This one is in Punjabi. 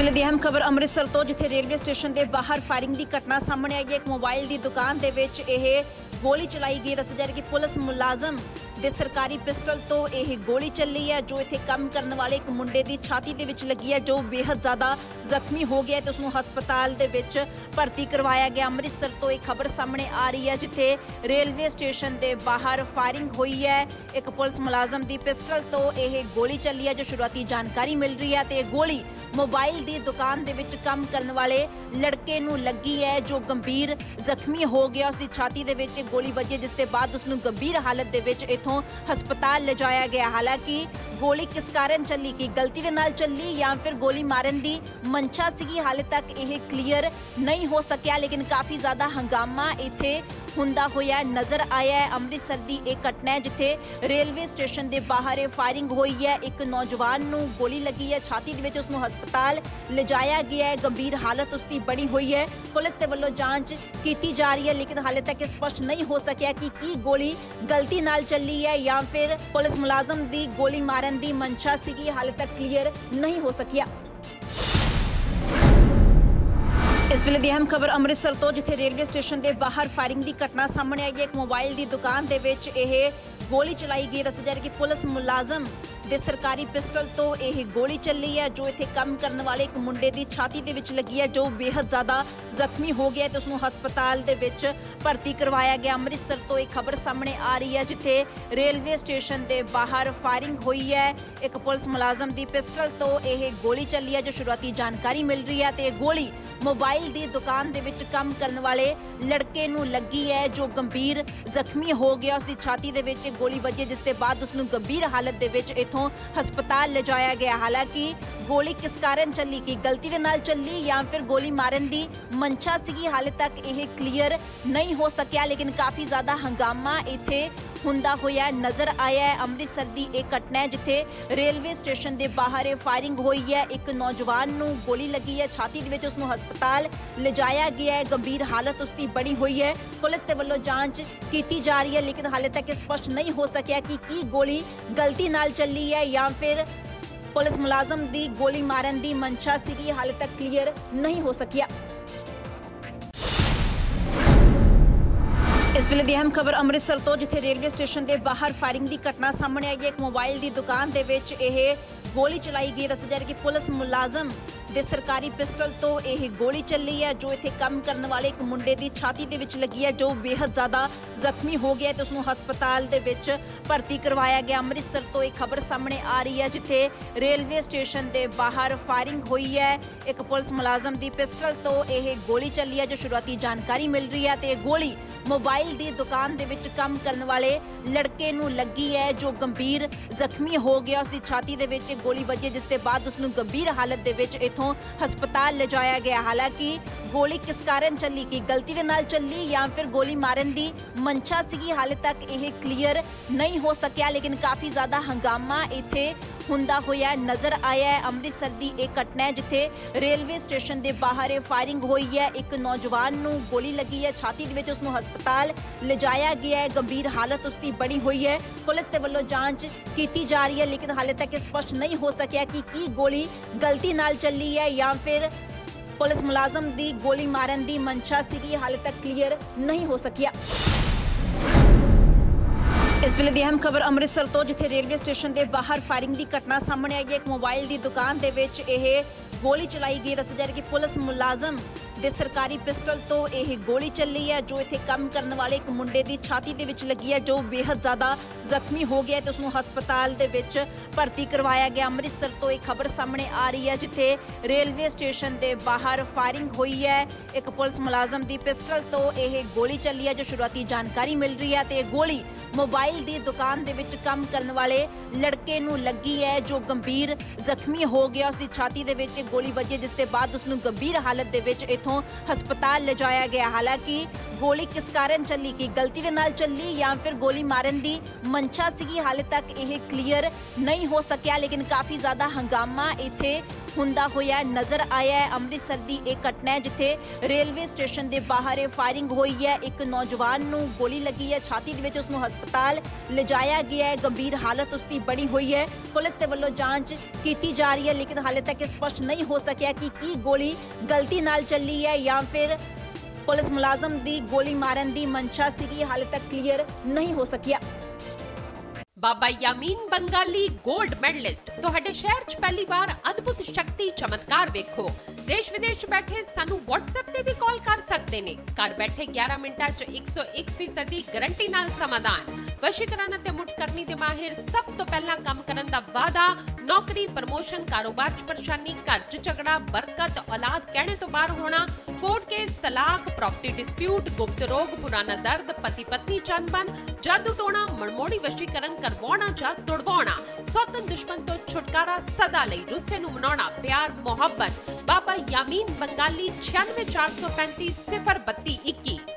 ਵੇਲੇ ਦੀ ਅਹਿਮ ਖਬਰ ਅੰਮ੍ਰਿਤਸਰ ਤੋਂ, ਜਿੱਥੇ ਰੇਲਵੇ ਸਟੇਸ਼ਨ ਦੇ ਬਾਹਰ ਫਾਇਰਿੰਗ ਦੀ ਘਟਨਾ ਸਾਹਮਣੇ ਆਈ ਹੈ। ਇੱਕ ਮੋਬਾਈਲ ਦੀ ਦੁਕਾਨ ਦੇ ਵਿੱਚ ਇਹ ਗੋਲੀ ਚਲਾਈ ਗਈ। ਦੱਸਿਆ ਜਾ ਰਿਹਾ ਕਿ ਪੁਲਿਸ ਮੁਲਾਜ਼ਮ ਦੇ ਸਰਕਾਰੀ ਪਿਸਟਲ ਤੋਂ ਇਹ ਗੋਲੀ ਚੱਲੀ ਹੈ, ਜੋ ਇੱਥੇ ਕੰਮ ਕਰਨ ਵਾਲੇ ਇੱਕ ਮੁੰਡੇ ਦੀ ਛਾਤੀ ਦੇ ਵਿੱਚ ਲੱਗੀ ਹੈ, ਜੋ ਬੇहद ਜ਼ਿਆਦਾ ਜ਼ਖਮੀ ਹੋ ਗਿਆ ਤੇ ਉਸ ਨੂੰ ਹਸਪਤਾਲ ਦੇ ਵਿੱਚ ਭਰਤੀ ਕਰਵਾਇਆ ਗਿਆ। ਅੰਮ੍ਰਿਤਸਰ ਤੋਂ ਇਹ ਖਬਰ ਸਾਹਮਣੇ ਆ ਰਹੀ ਹੈ, ਜਿੱਥੇ ਰੇਲਵੇ ਸਟੇਸ਼ਨ ਦੇ ਬਾਹਰ ਫਾਇਰਿੰਗ ਹੋਈ ਹੈ। ਇੱਕ ਪੁਲਿਸ ਮੁਲਾਜ਼ਮ ਦੀ ਪਿਸਟਲ ਤੋਂ ਇਹ ਗੋਲੀ ਚੱਲੀ ਹੈ, ਜੋ ਸ਼ੁਰੂਆਤੀ ਜਾਣਕਾਰੀ ਮਿਲ ਰਹੀ ਹੈ ਤੇ ਇਹ ਗੋਲੀ ਮੋਬਾਈਲ ਦੀ ਦੁਕਾਨ ਦੇ ਵਿੱਚ ਕੰਮ ਕਰਨ ਵਾਲੇ ਲੜਕੇ ਨੂੰ ਲੱਗੀ ਹੈ, ਜੋ ਗੰਭੀਰ ਜ਼ਖਮੀ ਹੋ ਗਿਆ। ਉਸ ਦੀ ਛਾਤੀ ਦੇ ਵਿੱਚ ਗੋਲੀ ਵੱਜੀ, ਜਿਸ ਦੇ ਬਾਅਦ ਉਸ ਨੂੰ ਗੰਭੀਰ ਹਾਲਤ ਦੇ ਵਿੱਚ ਇਥੋਂ ਹਸਪਤਾਲ ਲਿਜਾਇਆ ਗਿਆ। ਹਾਲਾਂਕਿ ਗੋਲੀ ਕਿਸ ਕਾਰਨ ਚੱਲੀ, ਕਿ ਗਲਤੀ ਦੇ ਨਾਲ ਚੱਲੀ ਜਾਂ ਫਿਰ ਗੋਲੀ ਮਾਰਨ ਦੀ ਮਨਸ਼ਾ ਸੀਗੀ, ਹਾਲੇ ਤੱਕ ਇਹ ਕਲੀਅਰ ਨਹੀਂ ਹੋ ਸਕਿਆ। ਲੇਕਿਨ ਕਾਫੀ ਜ਼ਿਆਦਾ ਹੰਗਾਮਾ ਇੱਥੇ ਹੁੰਦਾ ਹੋਇਆ ਨਜ਼ਰ ਆਇਆ ਹੈ। ਅੰਮ੍ਰਿਤਸਰ ਦੀ ਇਹ ਘਟਨਾ ਹੈ, ਜਿੱਥੇ ਰੇਲਵੇ ਸਟੇਸ਼ਨ ਦੇ ਬਾਹਰ ਇਹ ਫਾਇਰਿੰਗ ਹੋਈ ਹੈ। ਇੱਕ ਨੌਜਵਾਨ ਨੂੰ ਗੋਲੀ ਲੱਗੀ ਹੈ ਛਾਤੀ ਦੇ ਵਿੱਚ, ਉਸ ਨੂੰ ਹਸਪਤਾਲ ਲਿਜਾਇਆ ਗਿਆ ਹੈ। ਗੰਭੀਰ ਹਾਲਤ ਉਸ ਦੀ ਬਣੀ ਹੋਈ ਹੈ। ਪੁਲਿਸ ਦੇ ਵੱਲੋਂ ਜਾਂਚ ਕੀਤੀ ਜਾ ਰਹੀ ਹੈ, ਲੇਕਿਨ ਹਾਲੇ ਤੱਕ ਇਹ ਸਪਸ਼ਟ ਨਹੀਂ ਹੋ ਸਕਿਆ ਕਿ ਕੀ ਗੋਲੀ ਗਲਤੀ ਨਾਲ ਚੱਲੀ ਹੈ ਜਾਂ ਫਿਰ ਪੁਲਿਸ ਮੁਲਾਜ਼ਮ ਦੀ ਗੋਲੀ ਮਾਰਨ ਦੀ ਮਨਸ਼ਾ ਸੀਗੀ। ਹਾਲੇ ਤੱਕ ਕਲੀਅਰ ਨਹੀਂ ਹੋ ਸਕਿਆ। ਇਸ ਵੇਲੇ ਦੀ ਅਹਿਮ ਖਬਰ ਅੰਮ੍ਰਿਤਸਰ ਤੋਂ, ਜਿੱਥੇ ਰੇਲਵੇ ਸਟੇਸ਼ਨ ਦੇ ਬਾਹਰ ਫਾਇਰਿੰਗ ਦੀ ਘਟਨਾ ਸਾਹਮਣੇ ਆਈ ਹੈ। ਇੱਕ ਮੋਬਾਈਲ ਦੀ ਦੁਕਾਨ ਦੇ ਵਿੱਚ ਇਹ ਗੋਲੀ ਚਲਾਈ ਗਈ। ਦੱਸਿਆ ਜਾ ਰਿਹਾ ਕਿ ਪੁਲਿਸ ਮੁਲਾਜ਼ਮ ਦੇ ਸਰਕਾਰੀ ਪਿਸਟਲ ਤੋਂ ਇਹ ਗੋਲੀ ਚੱਲੀ ਹੈ, ਜੋ ਇੱਥੇ ਕੰਮ ਕਰਨ ਵਾਲੇ ਇੱਕ ਮੁੰਡੇ ਦੀ ਛਾਤੀ ਦੇ ਵਿੱਚ ਲੱਗੀ ਹੈ, ਜੋ ਬੇहद ਜ਼ਿਆਦਾ ਜ਼ਖਮੀ ਹੋ ਗਿਆ ਤੇ ਉਸ ਨੂੰ ਹਸਪਤਾਲ ਦੇ ਵਿੱਚ ਭਰਤੀ ਕਰਵਾਇਆ ਗਿਆ। ਅੰਮ੍ਰਿਤਸਰ ਤੋਂ ਇਹ ਖਬਰ ਸਾਹਮਣੇ ਆ ਰਹੀ ਹੈ, ਜਿੱਥੇ ਰੇਲਵੇ ਸਟੇਸ਼ਨ ਦੇ ਬਾਹਰ ਫਾਇਰਿੰਗ ਹੋਈ ਹੈ। ਇੱਕ ਪੁਲਿਸ ਮੁਲਾਜ਼ਮ ਦੀ ਪਿਸਟਲ ਤੋਂ ਇਹ ਗੋਲੀ ਚੱਲੀ ਹੈ, ਜੋ ਸ਼ੁਰੂਆਤੀ ਜਾਣਕਾਰੀ ਮਿਲ ਰਹੀ ਹੈ ਤੇ ਇਹ ਗੋਲੀ ਮੋਬਾਈਲ ਦੀ ਦੁਕਾਨ ਦੇ ਵਿੱਚ ਕੰਮ ਕਰਨ ਵਾਲੇ ਲੜਕੇ ਨੂੰ ਲੱਗੀ ਹੈ, ਜੋ ਗੰਭੀਰ ਜ਼ਖਮੀ ਹੋ ਗਿਆ। ਉਸ ਦੀ ਛਾਤੀ ਦੇ ਵਿੱਚ ਗੋਲੀ ਵੱਜੀ, ਜਿਸ ਦੇ ਬਾਅਦ ਉਸ ਨੂੰ ਗੰਭੀਰ ਹਾਲਤ ਦੇ ਵਿੱਚ ਇਥੋਂ ਹਸਪਤਾਲ ਲਿਜਾਇਆ ਗਿਆ। ਹਾਲਾਂਕਿ ਗੋਲੀ ਕਿਸ ਕਾਰਨ ਚੱਲੀ, ਕਿ ਗਲਤੀ ਦੇ ਨਾਲ ਚੱਲੀ ਜਾਂ ਫਿਰ ਗੋਲੀ ਮਾਰਨ ਦੀ ਮਨਸ਼ਾ ਸੀਗੀ, ਹਾਲੇ ਤੱਕ ਇਹ ਕਲੀਅਰ ਨਹੀਂ ਹੋ ਸਕਿਆ। ਲੇਕਿਨ ਕਾਫੀ ਜ਼ਿਆਦਾ ਹੰਗਾਮਾ ਇੱਥੇ ਹੁੰਦਾ ਹੋਇਆ ਨਜ਼ਰ ਆਇਆ ਹੈ। ਅੰਮ੍ਰਿਤਸਰ ਦੀ ਇਹ ਘਟਨਾ ਹੈ, ਜਿੱਥੇ ਰੇਲਵੇ ਸਟੇਸ਼ਨ ਦੇ ਬਾਹਰ ਇਹ ਫਾਇਰਿੰਗ ਹੋਈ ਹੈ। ਇੱਕ ਨੌਜਵਾਨ ਨੂੰ ਗੋਲੀ ਲੱਗੀ ਹੈ ਛਾਤੀ ਦੇ ਵਿੱਚ, ਉਸ ਨੂੰ ਹਸਪਤਾਲ ਲਿਜਾਇਆ ਗਿਆ ਹੈ। ਗੰਭੀਰ ਹਾਲਤ ਉਸ ਦੀ ਬਣੀ ਹੋਈ ਹੈ। ਪੁਲਿਸ ਦੇ ਵੱਲੋਂ ਜਾਂਚ ਕੀਤੀ ਜਾ ਰਹੀ ਹੈ, ਲੇਕਿਨ ਹਾਲੇ ਤੱਕ ਇਹ ਸਪਸ਼ਟ ਨਹੀਂ ਹੋ ਸਕਿਆ ਕਿ ਕੀ ਗੋਲੀ ਗਲਤੀ ਨਾਲ ਚੱਲੀ ਹੈ ਜਾਂ ਫਿਰ ਪੁਲਿਸ ਮੁਲਾਜ਼ਮ ਦੀ ਗੋਲੀ ਮਾਰਨ ਦੀ ਮਨਸ਼ਾ ਸੀਗੀ। ਹਾਲੇ ਤੱਕ ਕਲੀਅਰ ਨਹੀਂ ਹੋ ਸਕਿਆ। ਇਸ ਵੇਲੇ ਦੀ ਅਹਿਮ ਖਬਰ ਅੰਮ੍ਰਿਤਸਰ ਤੋਂ, ਜਿੱਥੇ ਰੇਲਵੇ ਸਟੇਸ਼ਨ ਦੇ ਬਾਹਰ ਫਾਇਰਿੰਗ ਦੀ ਘਟਨਾ ਸਾਹਮਣੇ ਆਈ ਹੈ। ਇੱਕ ਮੋਬਾਈਲ ਦੀ ਦੁਕਾਨ ਦੇ ਵਿੱਚ ਇਹ ਗੋਲੀ ਚਲਾਈ ਗਈ। ਦੱਸਿਆ ਜਾ ਰਿਹਾ ਕਿ ਪੁਲਿਸ ਮੁਲਾਜ਼ਮ ਦੇ ਸਰਕਾਰੀ ਪਿਸਟਲ ਤੋਂ ਇਹ ਗੋਲੀ ਚੱਲੀ ਹੈ, ਜੋ ਇੱਥੇ ਕੰਮ ਕਰਨ ਵਾਲੇ ਇੱਕ ਮੁੰਡੇ ਦੀ ਛਾਤੀ ਦੇ ਵਿੱਚ ਲੱਗੀ ਹੈ, ਜੋ ਬੇहद ਜ਼ਿਆਦਾ ਜ਼ਖਮੀ ਹੋ ਗਿਆ ਤੇ ਉਸ ਨੂੰ ਹਸਪਤਾਲ ਦੇ ਵਿੱਚ ਭਰਤੀ ਕਰਵਾਇਆ ਗਿਆ। ਅੰਮ੍ਰਿਤਸਰ ਤੋਂ ਇਹ ਖਬਰ ਸਾਹਮਣੇ ਆ ਰਹੀ ਹੈ, ਜਿੱਥੇ ਰੇਲਵੇ ਸਟੇਸ਼ਨ ਦੇ ਬਾਹਰ ਫਾਇਰਿੰਗ ਹੋਈ ਹੈ। ਇੱਕ ਪੁਲਿਸ ਮੁਲਾਜ਼ਮ ਦੀ ਪਿਸਟਲ ਤੋਂ ਇਹ ਗੋਲੀ ਚੱਲੀ ਹੈ, ਜੋ ਸ਼ੁਰੂਆਤੀ ਜਾਣਕਾਰੀ ਮਿਲ ਰਹੀ ਹੈ ਤੇ ਇਹ ਗੋਲੀ ਮੋਬਾਈਲ ਦੀ ਦੁਕਾਨ ਦੇ ਵਿੱਚ ਕੰਮ ਕਰਨ ਵਾਲੇ ਲੜਕੇ ਨੂੰ ਲੱਗੀ ਹੈ, ਜੋ ਗੰਭੀਰ ਜ਼ਖਮੀ ਹੋ ਗਿਆ। ਉਸ ਦੀ ਛਾਤੀ ਦੇ ਵਿੱਚ ਗੋਲੀ ਵੱਜੀ, ਜਿਸ ਦੇ ਬਾਅਦ ਉਸ ਨੂੰ ਗੰਭੀਰ ਹਾਲਤ ਦੇ ਵਿੱਚ ਇਥੋਂ ਹਸਪਤਾਲ ਲਿਜਾਇਆ ਗਿਆ। ਹਾਲਾਂਕਿ ਗੋਲੀ ਕਿਸ ਕਾਰਨ ਚੱਲੀ, ਕਿ ਗਲਤੀ ਦੇ ਨਾਲ ਚੱਲੀ ਜਾਂ ਫਿਰ ਗੋਲੀ ਮਾਰਨ ਦੀ ਮਨਸ਼ਾ ਸੀਗੀ, ਹਾਲੇ ਤੱਕ ਇਹ ਕਲੀਅਰ ਨਹੀਂ ਹੋ ਸਕਿਆ। ਲੇਕਿਨ ਕਾਫੀ ਜ਼ਿਆਦਾ ਹੰਗਾਮਾ ਇੱਥੇ ਹੁੰਦਾ ਹੋਇਆ ਨਜ਼ਰ ਆਇਆ ਹੈ। ਅੰਮ੍ਰਿਤਸਰ ਦੀ ਇਹ ਘਟਨਾ ਹੈ, ਜਿੱਥੇ ਰੇਲਵੇ ਸਟੇਸ਼ਨ ਦੇ ਬਾਹਰ ਇਹ ਫਾਇਰਿੰਗ ਹੋਈ ਹੈ। ਇੱਕ ਨੌਜਵਾਨ ਨੂੰ ਗੋਲੀ ਲੱਗੀ ਹੈ ਛਾਤੀ ਦੇ ਵਿੱਚ, ਉਸ ਨੂੰ ਹਸਪਤਾਲ ਲਿਜਾਇਆ ਗਿਆ ਹੈ। ਗੰਭੀਰ ਹਾਲਤ ਉਸ ਦੀ ਬਣੀ ਹੋਈ ਹੈ। ਪੁਲਿਸ ਦੇ ਵੱਲੋਂ ਜਾਂਚ ਕੀਤੀ ਜਾ ਰਹੀ ਹੈ, ਲੇਕਿਨ ਹਾਲੇ ਤੱਕ ਇਹ ਸਪਸ਼ਟ ਨਹੀਂ ਹੋ ਸਕਿਆ ਕਿ ਕੀ ਗੋਲੀ ਗਲਤੀ ਨਾਲ ਚੱਲੀ ਹੈ ਜਾਂ ਫਿਰ ਪੁਲਿਸ ਮੁਲਾਜ਼ਮ ਦੀ ਗੋਲੀ ਮਾਰਨ ਦੀ ਮਨਸ਼ਾ ਸੀਗੀ। ਹਾਲੇ ਤੱਕ ਕਲੀਅਰ ਨਹੀਂ ਹੋ ਸਕਿਆ। ਇਸ ਵੇਲੇ ਦੀ ਅਹਿਮ ਖਬਰ ਅੰਮ੍ਰਿਤਸਰ ਤੋਂ, ਜਿੱਥੇ ਰੇਲਵੇ ਸਟੇਸ਼ਨ ਦੇ ਬਾਹਰ ਫਾਇਰਿੰਗ ਦੀ ਘਟਨਾ ਸਾਹਮਣੇ ਆਈ ਹੈ। ਇੱਕ ਮੋਬਾਈਲ ਦੀ ਦੁਕਾਨ ਦੇ ਵਿੱਚ ਇਹ ਗੋਲੀ ਚਲਾਈ ਗਈ। ਦੱਸਿਆ ਜਾ ਰਿਹਾ ਕਿ ਪੁਲਿਸ ਮੁਲਾਜ਼ਮ ਦੇ ਸਰਕਾਰੀ ਪਿਸਟਲ ਤੋਂ ਇਹ ਗੋਲੀ ਚੱਲੀ ਹੈ, ਜੋ ਇੱਥੇ ਕੰਮ ਕਰਨ ਵਾਲੇ ਇੱਕ ਮੁੰਡੇ ਦੀ ਛਾਤੀ ਦੇ ਵਿੱਚ ਲੱਗੀ ਹੈ, ਜੋ ਬੇहद ਜ਼ਿਆਦਾ ਜ਼ਖਮੀ ਹੋ ਗਿਆ ਤੇ ਉਸ ਨੂੰ ਹਸਪਤਾਲ ਦੇ ਵਿੱਚ ਭਰਤੀ ਕਰਵਾਇਆ ਗਿਆ। ਅੰਮ੍ਰਿਤਸਰ ਤੋਂ ਇਹ ਖਬਰ ਸਾਹਮਣੇ ਆ ਰਹੀ ਹੈ, ਜਿੱਥੇ ਰੇਲਵੇ ਸਟੇਸ਼ਨ ਦੇ ਬਾਹਰ ਫਾਇਰਿੰਗ ਹੋਈ ਹੈ। ਇੱਕ ਪੁਲਿਸ ਮੁਲਾਜ਼ਮ ਦੀ ਪਿਸਟਲ ਤੋਂ ਇਹ ਗੋਲੀ ਚੱਲੀ ਹੈ, ਜੋ ਸ਼ੁਰੂਆਤੀ ਜਾਣਕਾਰੀ ਮਿਲ ਰਹੀ ਹੈ ਤੇ ਇਹ ਗੋਲੀ ਮੋਬਾਈਲ ਦੀ ਦੁਕਾਨ ਦੇ ਵਿੱਚ ਕੰਮ ਕਰਨ ਵਾਲੇ ਲੜਕੇ ਨੂੰ ਲੱਗੀ ਹੈ, ਜੋ ਗੰਭੀਰ ਜ਼ਖਮੀ ਹੋ ਗਿਆ। ਉਸ ਦੀ ਛਾਤੀ ਦੇ ਵਿੱਚ ਗੋਲੀ ਵੱਜੀ, ਜਿਸ ਦੇ ਬਾਅਦ ਉਸ ਨੂੰ ਗੰਭੀਰ ਹਾਲਤ ਦੇ ਵਿੱਚ ਇਥੋਂ ਹਸਪਤਾਲ ਲਿਜਾਇਆ ਗਿਆ। ਹਾਲਾਂਕਿ ਗੋਲੀ ਕਿਸ ਕਾਰਨ ਚੱਲੀ, ਕਿ ਗਲਤੀ ਦੇ ਨਾਲ ਚੱਲੀ ਜਾਂ ਫਿਰ ਗੋਲੀ ਮਾਰਨ ਦੀ ਮਨਸ਼ਾ ਸੀਗੀ, ਹਾਲੇ ਤੱਕ ਇਹ ਕਲੀਅਰ ਨਹੀਂ ਹੋ ਸਕਿਆ। ਲੇਕਿਨ ਕਾਫੀ ਜ਼ਿਆਦਾ ਹੰਗਾਮਾ ਇੱਥੇ ਹੁੰਦਾ ਹੋਇਆ ਨਜ਼ਰ ਆਇਆ ਹੈ। ਅੰਮ੍ਰਿਤਸਰ ਦੀ ਇਹ ਘਟਨਾ ਹੈ ਜਿੱਥੇ ਰੇਲਵੇ ਸਟੇਸ਼ਨ ਦੇ ਬਾਹਰ ਇਹ ਫਾਇਰਿੰਗ ਹੋਈ ਹੈ। ਇੱਕ ਨੌਜਵਾਨ ਨੂੰ ਗੋਲੀ ਲੱਗੀ ਹੈ ਛਾਤੀ ਦੇ ਵਿੱਚ, ਉਸ ਨੂੰ ਹਸਪਤਾਲ ਲਿਜਾਇਆ ਗਿਆ ਹੈ। ਗੰਭੀਰ ਹਾਲਤ ਉਸ ਦੀ ਬਣੀ ਹੋਈ ਹੈ। ਪੁਲਿਸ ਦੇ ਵੱਲੋਂ ਜਾਂਚ ਕੀਤੀ ਜਾ ਰਹੀ ਹੈ, ਲੇਕਿਨ ਹਾਲੇ ਤੱਕ ਇਹ ਸਪਸ਼ਟ ਨਹੀਂ ਹੋ ਸਕਿਆ ਕਿ ਕੀ ਗੋਲੀ ਗਲਤੀ ਨਾਲ ਚੱਲੀ ਹੈ ਜਾਂ ਫਿਰ ਪੁਲਿਸ ਮੁਲਾਜ਼ਮ ਦੀ ਗੋਲੀ ਮਾਰਨ ਦੀ ਮਨਸ਼ਾ ਸੀਗੀ। ਹਾਲੇ ਤੱਕ ਕਲੀਅਰ ਨਹੀਂ ਹੋ ਸਕਿਆ। बाबा यामीन बंगाली गोल्ड मेडलिस्ट तुहाडे शहर च पहली बार अद्भुत शक्ति चमत्कार वेखो। देश विदेश बैठे सानू WhatsApp ते भी कॉल कर सकते ने। घर बैठे 11 मिनटां च 101% गारंटी नाल समाधान। वशीकरण ते मुठ करनी दे माहिर सब तो पहला काम करन दा वादा। नौकरी, प्रमोशन, कारोबार च परेशानी, घर च झगड़ा, बरकत, औलाद कहने तो बाहर होना, कोर्ट केस, तलाक, प्रॉपर्टी डिस्प्यूट, गुप्त रोग, पुराना दर्द, पति पत्नी चंदबन, जादू टोना, मनमोड़ी वशीकरण करवाना जा तुड़वाना, सौतन दुश्मन तो छुटकारा सदा लई, रुस्से नू मनाउणा, प्यार मोहब्बत। बाबा यामीन बंगाली 96 435 032 21।